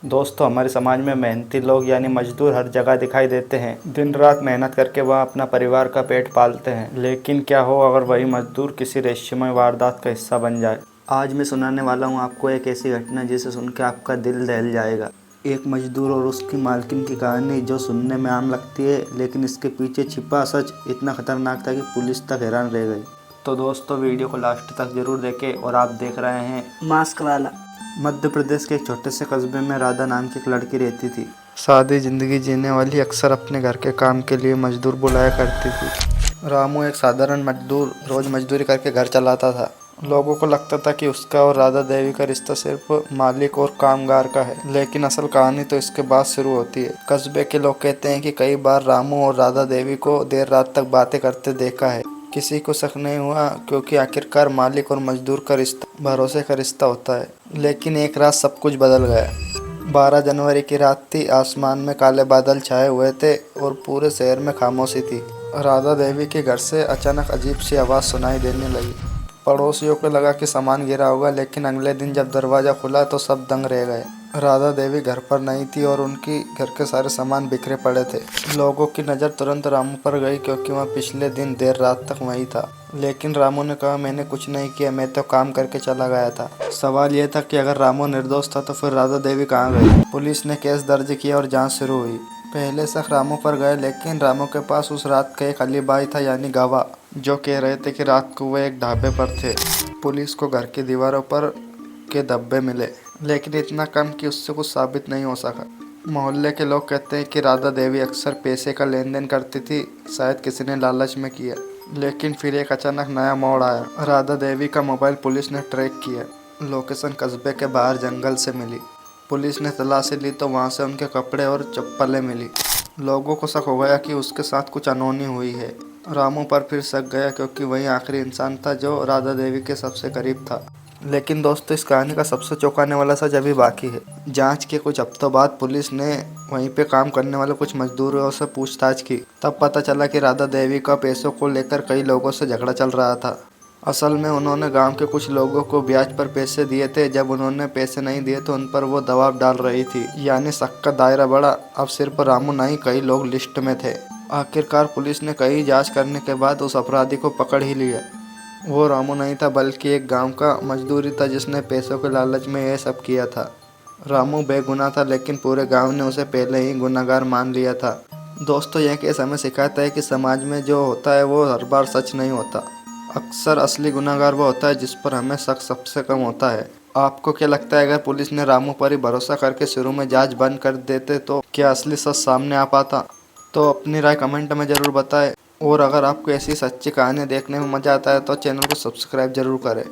दोस्तों, हमारे समाज में मेहनती लोग यानी मजदूर हर जगह दिखाई देते हैं। दिन रात मेहनत करके वह अपना परिवार का पेट पालते हैं। लेकिन क्या हो अगर वही मजदूर किसी रहस्यमय वारदात का हिस्सा बन जाए। आज मैं सुनाने वाला हूँ आपको एक ऐसी घटना जिसे सुन के आपका दिल दहल जाएगा। एक मजदूर और उसकी मालकिन की कहानी, जो सुनने में आम लगती है लेकिन इसके पीछे छिपा सच इतना खतरनाक था कि पुलिस तक हैरान रह गई। तो दोस्तों, वीडियो को लास्ट तक जरूर देखें। और आप देख रहे हैं मास्क वाला। मध्य प्रदेश के एक छोटे से कस्बे में राधा नाम की एक लड़की रहती थी। सादी जिंदगी जीने वाली, अक्सर अपने घर के काम के लिए मजदूर बुलाया करती थी। रामू एक साधारण मजदूर रोज मजदूरी करके घर चलाता था। लोगों को लगता था कि उसका और राधा देवी का रिश्ता सिर्फ मालिक और कामगार का है, लेकिन असल कहानी तो इसके बाद शुरू होती है। कस्बे के लोग कहते हैं कि कई बार रामू और राधा देवी को देर रात तक बातें करते देखा है। किसी को शक नहीं हुआ, क्योंकि आखिरकार मालिक और मजदूर का रिश्ता भरोसे का रिश्ता होता है। लेकिन एक रात सब कुछ बदल गया। 12 जनवरी की रात थी। आसमान में काले बादल छाए हुए थे और पूरे शहर में खामोशी थी। राधा देवी के घर से अचानक अजीब सी आवाज़ सुनाई देने लगी। पड़ोसियों को लगा कि सामान गिरा होगा, लेकिन अगले दिन जब दरवाज़ा खुला तो सब दंग रह गए। राधा देवी घर पर नहीं थी और उनकी घर के सारे सामान बिखरे पड़े थे। लोगों की नज़र तुरंत रामू पर गई, क्योंकि वह पिछले दिन देर रात तक वहीं था। लेकिन रामू ने कहा, मैंने कुछ नहीं किया, मैं तो काम करके चला गया था। सवाल यह था कि अगर रामू निर्दोष था तो फिर राधा देवी कहाँ गई। पुलिस ने केस दर्ज किया और जाँच शुरू हुई। पहले शक रामू पर गए, लेकिन रामू के पास उस रात का एक अलीबाई था, यानी गवाह, जो कह रहे थे कि रात को वे एक ढाबे पर थे। पुलिस को घर की दीवारों पर के धब्बे मिले, लेकिन इतना कम कि उससे कुछ साबित नहीं हो सका। मोहल्ले के लोग कहते हैं कि राधा देवी अक्सर पैसे का लेन देन करती थी, शायद किसी ने लालच में किया। लेकिन फिर एक अचानक नया मोड़ आया। राधा देवी का मोबाइल पुलिस ने ट्रैक किया। लोकेशन कस्बे के बाहर जंगल से मिली। पुलिस ने तलाशी ली तो वहाँ से उनके कपड़े और चप्पलें मिली। लोगों को शक हो गया कि उसके साथ कुछ अनहोनी हुई है। रामू पर फिर शक गया, क्योंकि वही आखिरी इंसान था जो राधा देवी के सबसे करीब था। लेकिन दोस्तों, इस कहानी का सबसे चौंकाने वाला सच अभी बाकी है। जांच के कुछ हफ्तों बाद पुलिस ने वहीं पे काम करने वाले कुछ मजदूरों से पूछताछ की। तब पता चला कि राधा देवी का पैसों को लेकर कई लोगों से झगड़ा चल रहा था। असल में उन्होंने गांव के कुछ लोगों को ब्याज पर पैसे दिए थे। जब उन्होंने पैसे नहीं दिए तो उन पर वो दबाव डाल रही थी, यानी शक का दायरा बढ़ा। अब सिर्फ रामू नहीं, कई लोग लिस्ट में थे। आखिरकार पुलिस ने कई जांच करने के बाद उस अपराधी को पकड़ ही लिया। वो रामू नहीं था, बल्कि एक गांव का मजदूर था जिसने पैसों के लालच में यह सब किया था। रामू बेगुनाह था, लेकिन पूरे गांव ने उसे पहले ही गुनहगार मान लिया था। दोस्तों, यह केस हमें सिखाता है कि समाज में जो होता है वो हर बार सच नहीं होता। अक्सर असली गुनहगार वो होता है जिस पर हमें शक सबसे कम होता है। आपको क्या लगता है, अगर पुलिस ने रामू पर ही भरोसा करके शुरू में जांच बंद कर देते तो क्या असली सच सामने आ पाता? तो अपनी राय कमेंट में ज़रूर बताएं। और अगर आपको ऐसी सच्ची कहानियाँ देखने में मज़ा आता है तो चैनल को सब्सक्राइब जरूर करें।